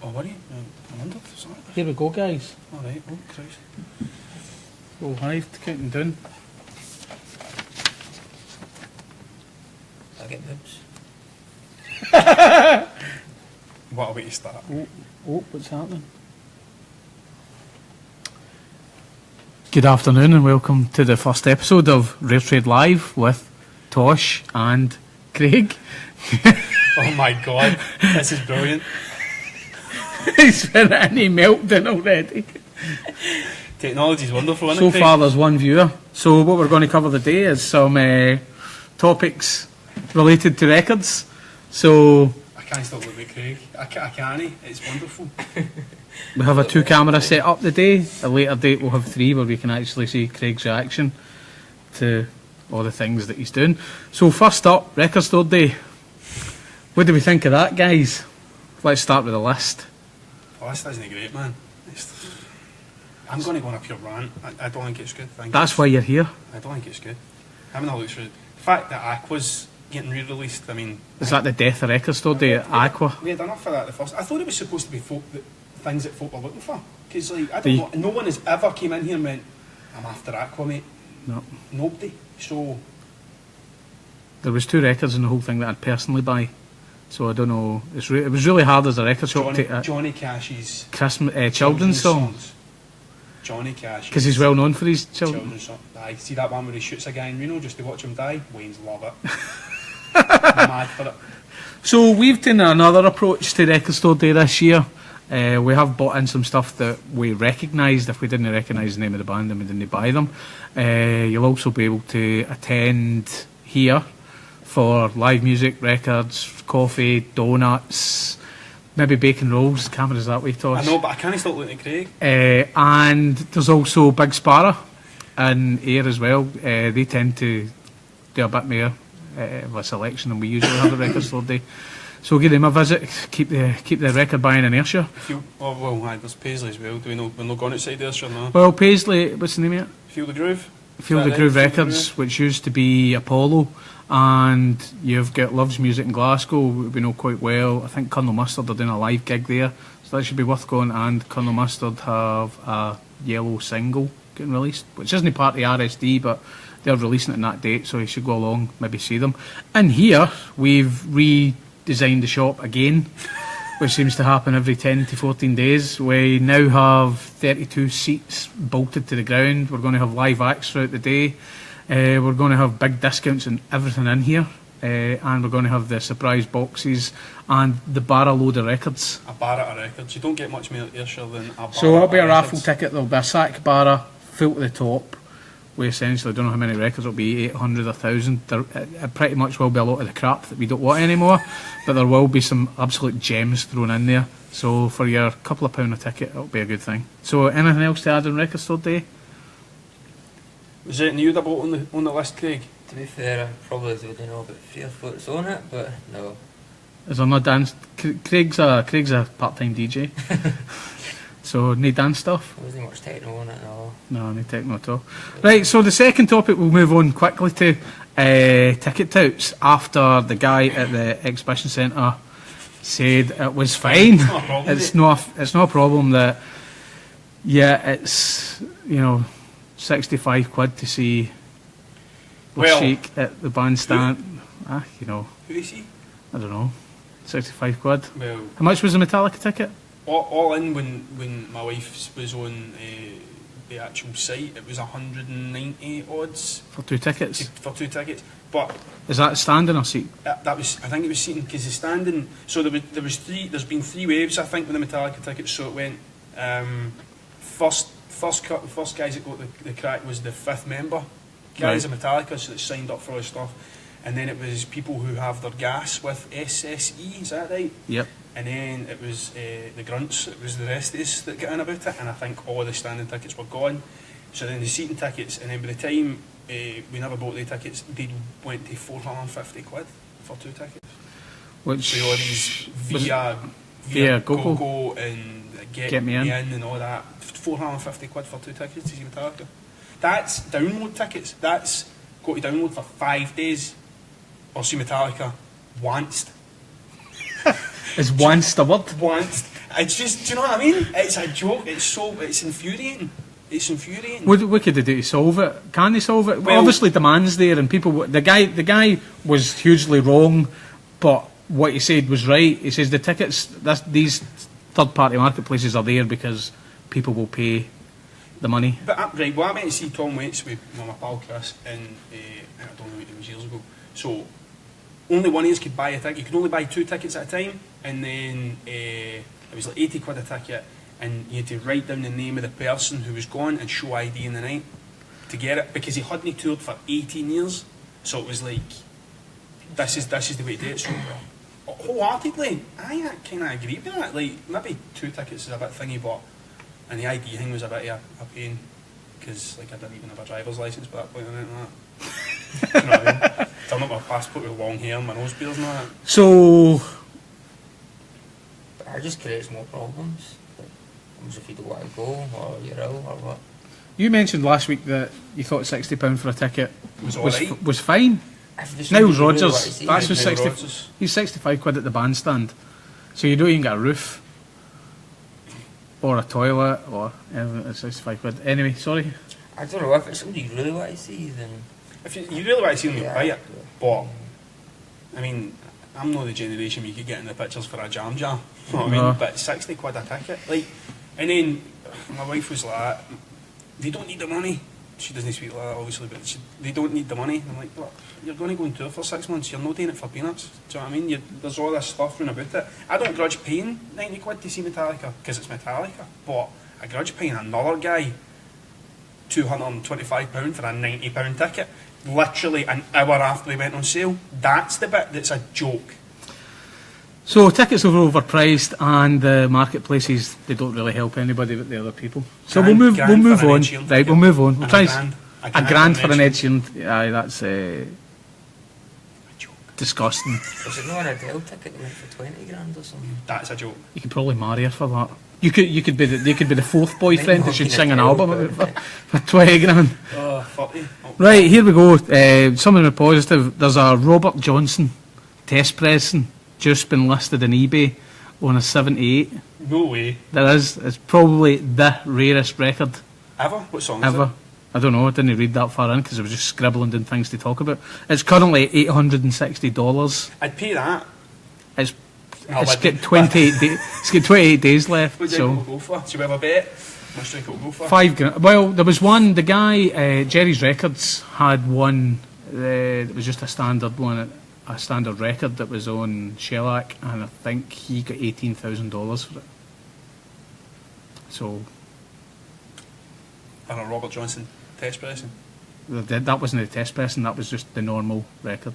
Oh, were you? I wondered. Sorry. Here we go, guys. Alright, oh Christ. Roll Hive, counting down. I get boobs. What a way to start. Oh, what's happening? Good afternoon and welcome to the first episode of Rare Trade Live with Tosh and Craig. Oh my god, this is brilliant. He's been any meltdown already. Technology's wonderful, isn't So it, Craig? far there's one viewer. So what we're going to cover today is some topics related to records. So I can't stop looking at Craig. I can't. It's wonderful. we have a 2-camera set up today. A later date we'll have 3 where we can actually see Craig's reaction to all the things that he's doing. So first up, Record Store Day. What do we think of that, guys? Let's start with the list. Oh, this isn't great, man. I'm going to go on a pure rant. I don't think it's good. That's why you're here. I don't think it's good. Having a look through the fact that Aqua's getting re-released, I mean... Is that the death of Record Store Day at Aqua? We had enough of that at the first. I thought it was supposed to be things that folk were looking for. Because, like, I don't know, no one has ever came in here and went, I'm after Aqua, mate. No. Nobody. So... There was 2 records in the whole thing that I'd personally buy. So I don't know. It was really hard as a record shop to... Johnny Cash's... Christmas, children's songs. Johnny Cash. Because he's well known for his children's songs. I see that one where he shoots a guy in Reno just to watch him die. Wayne's love it. Mad for it. So we've taken another approach to Record Store Day this year. We have bought in some stuff that we recognised. If we didn't recognise the name of the band, then we didn't buy them. You'll also be able to attend here for live music, records, coffee, donuts, maybe bacon rolls. Camera's that way, Tosh. I know, but I can't stop looking at Craig. And there's also Big Sparrow in Ayr as well. They tend to do a bit more of a selection than we usually have at Record Store Day. So give them a visit, keep the record buying inertia. There's Paisley as well. Do we know we're not going outside there, sure no? Well, Paisley, what's the name of it? Feel the Groove? Feel the Groove Records, which used to be Apollo. And you've got Love's Music in Glasgow, we know quite well. I think Colonel Mustard are doing a live gig there, so that should be worth going. And Colonel Mustard have a yellow single getting released, which isn't part of the RSD, but they're releasing it on that date, so you should go along, maybe see them. In here, we've redesigned the shop again, which seems to happen every 10 to 14 days. We now have 32 seats bolted to the ground. We're going to have live acts throughout the day. We're going to have big discounts and everything in here, and we're going to have the surprise boxes and the bar load of records. A bar of records. You don't get much more Ayrshire than a bar. So it'll be a raffle records. ticket. There'll be a sack bar full to the top. We essentially don't know how many records. It'll be 800, 1,000. It pretty much will be a lot of the crap that we don't want anymore, but there will be some absolute gems thrown in there. So for your couple of £1 a ticket, it'll be a good thing. So anything else to add on Record Store Day? Was there anything you that bought on the list, Craig? To be fair, I probably would know about 3 or 4 that's on it, but no. Is there no dance? Craig's a part-time DJ, so no dance stuff. There wasn't much techno on it, no. No, no techno at all. Right, so the second topic we'll move on quickly to ticket touts after the guy at the exhibition centre said it was fine. It's not a problem that. Yeah, it's 65 quid to see Chic at the bandstand. Who is he? I don't know. 65 quid. Well, how much was the Metallica ticket? All in when my wife was on the actual site, it was 190 odds for 2 tickets. For 2 tickets, but is that standing or seat? That was, I think it was seating, because the standing. So there was 3. There's been 3 waves, I think, with the Metallica tickets. So it went first guys that got the crack was the 5th member guys of Metallica, so that signed up for all this stuff, and then it was people who have their gas with SSE, is that right? Yep. And then it was the grunts, it was the rest of us that got in about it, and I think all the standing tickets were gone. So then the seating tickets, and then by the time we never bought the tickets, they went to 450 quid for 2 tickets. Which so all these via GoGo and Get Me In and all that, 450 quid for 2 tickets to see Metallica. That's download tickets. That's got to download for 5 days or see Metallica once. Is once the word? Once. It's just, do you know what I mean? It's a joke. It's infuriating. It's infuriating. What could they do to solve it? Can they solve it? Well, obviously, demand's there, and people. The guy was hugely wrong, but what he said was right. He says the tickets, these third-party marketplaces are there because people will pay the money. But right, well, I went to see Tom Waits with my pal Chris, and I don't know, it was years ago. So only one of us could buy a ticket. You could only buy 2 tickets at a time, and then it was like 80 quid a ticket, and you had to write down the name of the person who was gone and show ID in the night to get it, because he hadn't toured for 18 years. So it was like, this is the way to do it. So wholeheartedly, I kind of agree with that. Like, maybe 2 tickets is a bit thingy, but and the ID thing was a bit of a pain, because like I didn't even have a driver's licence by that point or anything like that. You know what I mean? Turn up my passport with long hair and my nose beards and all that. So, But it just creates more problems. Like, if you don't want to go, or you're ill, or what. you mentioned last week that you thought £60 for a ticket Was alright. was fine. If there's Niles somebody you really Rodgers, want to see, that's was Niles 60. Rodgers. He's 65 quid at the bandstand, so you don't even get a roof or a toilet or anything at 65 quid. Anyway, sorry. I don't know, if it's somebody you really want to see, then... If you really want to see them, you Yeah. buy it. But I mean, I'm not the generation where you could get in the pictures for a jam jar. You know what I No. mean? But 60 quid a ticket, like, and then my wife was like, "They don't need the money." She doesn't speak like that, obviously, but they don't need the money. I'm like, "But you're going to go on tour for 6 months. You're not doing it for peanuts." Do you know what I mean? There's all this stuff round about it. I don't grudge paying 90 quid to see Metallica because it's Metallica, but I grudge paying another guy £225 for a £90 ticket, literally an hour after they went on sale. That's the bit that's a joke. So tickets are overpriced, and the marketplaces, they don't really help anybody but the other people. So Grand- we'll grand move for an on. Ed Sheeran Right, ticket. we'll move on. We'll And try a a grand for an Ed Sheeran. Aye, that's A joke. disgusting. Was it not an Adele ticket that went for 20 grand or something? That's a joke. You could probably marry her for that. You could be the fourth boyfriend that should sing an album for 20 grand. 30. Oh. Right, here we go. Something positive. There's a Robert Johnson test pressing just been listed on eBay on a 78. No way. There is. It's probably the rarest record Ever? What song is ever. it? I don't know. I didn't read that far in because I was just scribbling down things to talk about. It's currently $860. I'd pay that. It's No, it's but- got 28 days. It's got 28 days left. What do you So. think we'll go for? Should we have a bet? Which do you think we'll go for? £5 grand. Well, there was one. The guy, Jerry's Records, had one. It was just a standard one, a standard record that was on Shellac, and I think he got $18,000 for it. So And a Robert Johnson test pressing. that wasn't the test pressing. That was just the normal record.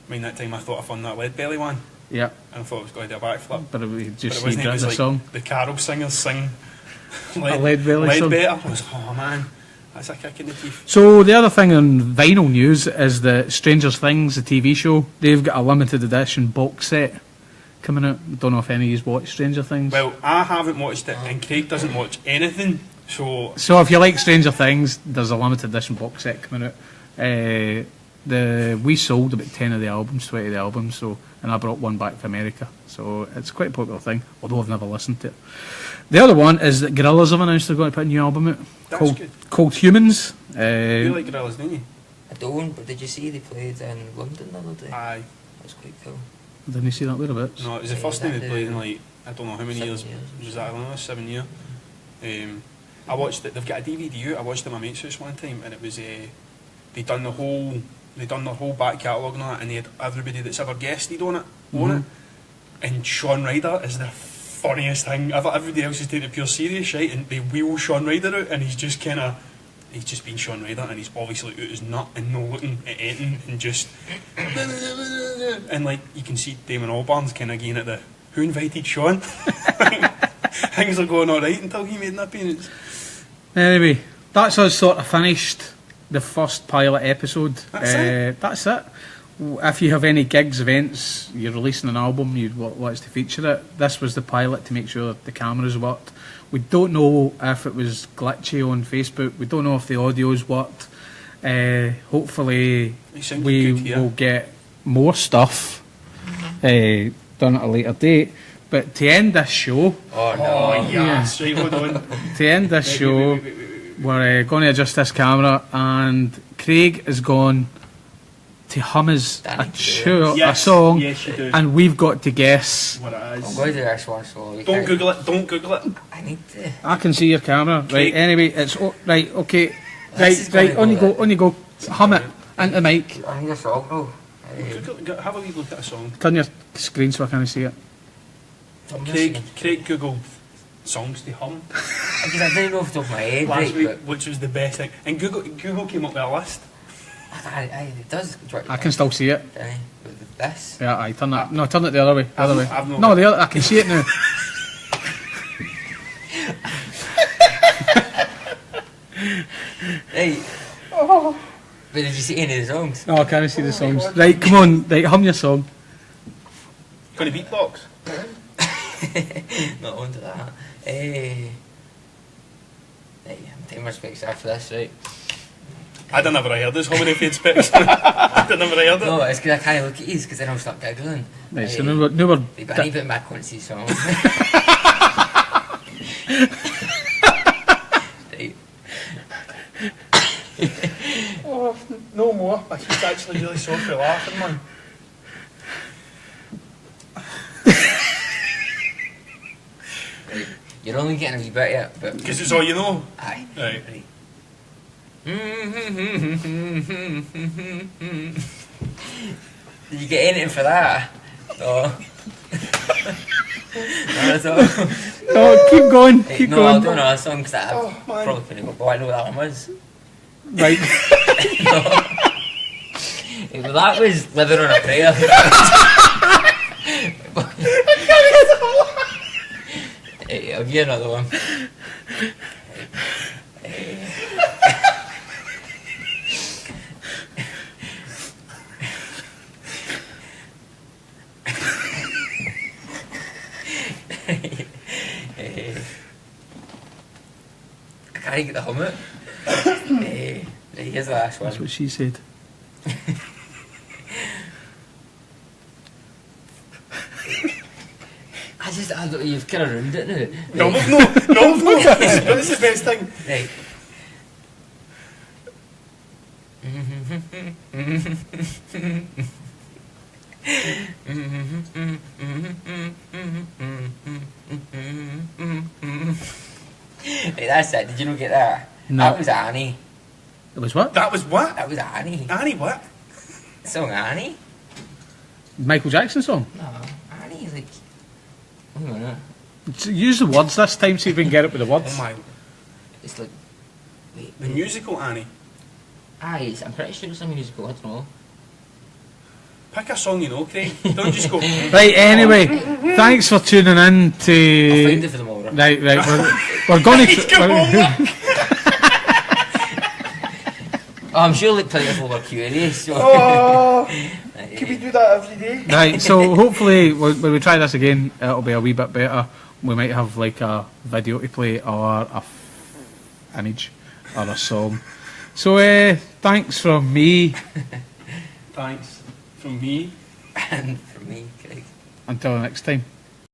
I mean, that time I thought I found that Lead Belly one, Yeah, and I thought it was going to do a backflip. but it But just it wasn't. It the was like song. the carol singers sing Lead Belly song. Better. I was, oh man, that's a kick in the teeth. So the other thing on vinyl news is that Stranger Things, the TV show, they've got a limited edition box set coming out. Don't know if any of you watch Stranger Things. Well, I haven't watched it, and Craig doesn't watch anything, so So if you like Stranger Things, there's a limited edition box set coming out. We sold about 10 of the albums, 20 of the albums, so, and I brought one back to America. So it's quite a popular thing, although I've never listened to it. The other one is that Gorillaz have announced they're going to put a new album out That's good. called Humans. you like Gorillaz, don't you? I don't, but did you see they played in London the other day? Aye. That was quite cool. Didn't you see that whereabouts? No, it was the Yeah, first time they that played in did. like, I don't know how many 7 years. years. Was that, I don't know, 7 years. I watched it. They've got a DVD out. I watched it at my mate's house one time, and it was they done their whole back catalogue and all that, and they had everybody that's ever guested on it, and Shaun Ryder is the funniest thing ever. Everybody else is taking it pure serious, right? And they wheel Shaun Ryder out, and he's just been Shaun Ryder, and he's obviously out his nut and no looking at anything, and just and like you can see Damon Albarn's kind of getting at the who invited Shaun. Things are going all right until he made an appearance. Anyway, that's us sort of finished the first pilot episode. That's it? That's it. If you have any gigs, events, you're releasing an album, you'd want us to feature it. This was the pilot to make sure the cameras worked. We don't know if it was glitchy on Facebook. We don't know if the audio's worked. Hopefully, It sounded we good here. will get more stuff done at a later date. But to end this show, Oh no. Oh, yes. Right, hold on. to end this show, we're going to adjust this camera, and Craig is going to hum us a Yes, song, yes, you do. and we've got to guess. What it I'm is. going to do this one, so you Don't can't- Google it. Don't Google it. I need to. I can see your camera. Right, Craig. anyway, it's right, okay. This is Right, gonna on you go go, on you go. Hum it into the mic. I need a song though. Have a wee look at a song. Turn your screen so I can see it. Craig Googled songs to hum Because I didn't know off the top of my head, last right, week, but which was the best thing. And Google came up with a list. it does. I can still see it. With this. Yeah, I turn that. No, turn it the other way. The other way. I've not No, got- the other. I can see it now. Hey. But did you see any of the songs? No, I can't see the songs. Right, come on. Right, hum your song. Going to beatbox. Not onto that. Hey, I'm taking my specs after this, right? I don't ever heard this. How many paid specs? I don't ever heard it. No, it's because I can't look at these because then I'll start giggling. Right, so now we're But I need to put back on these songs. Right. Oh, no more. He's actually really sore for laughing, man. Right. You're only getting a wee bit yet, but Because it's all you know. aye. Right. Right. Did you get anything for that? No. No, that's all. No, keep going. Hey, Keep no, I'll do going. another song because I Oh, man. probably couldn't go. But I know what that one was. Right. Hey, well, that was Living on a Prayer. Hey, I'll give you another one. I can't get the hum out. Here's the last one. That's what she said. You've kind of ruined it now. No, no. That's the best thing. Right. Hey, that's it. Did you not get that? No. That was Annie. It was what? That was what? That was Annie. Annie, what? The song Annie? Michael Jackson song. No, Annie is like. Wait a minute. Use the words this time, see if we can get it with the words. Oh my. It's like. Wait, The musical Annie. I'm pretty sure it's a musical. I don't know. Pick a song you know, Craig. Don't just go. Right, anyway, thanks for tuning in I'll find to. it for them all. Right, we're going He's to. come over. Oh, I'm sure like plenty of people were curious. So. Oh, Right, can we do that every day? Right, so hopefully when we try this again, it'll be a wee bit better. We might have like a video to play or a image or a song. So thanks from me. Thanks from me. And for me, Craig. Until next time.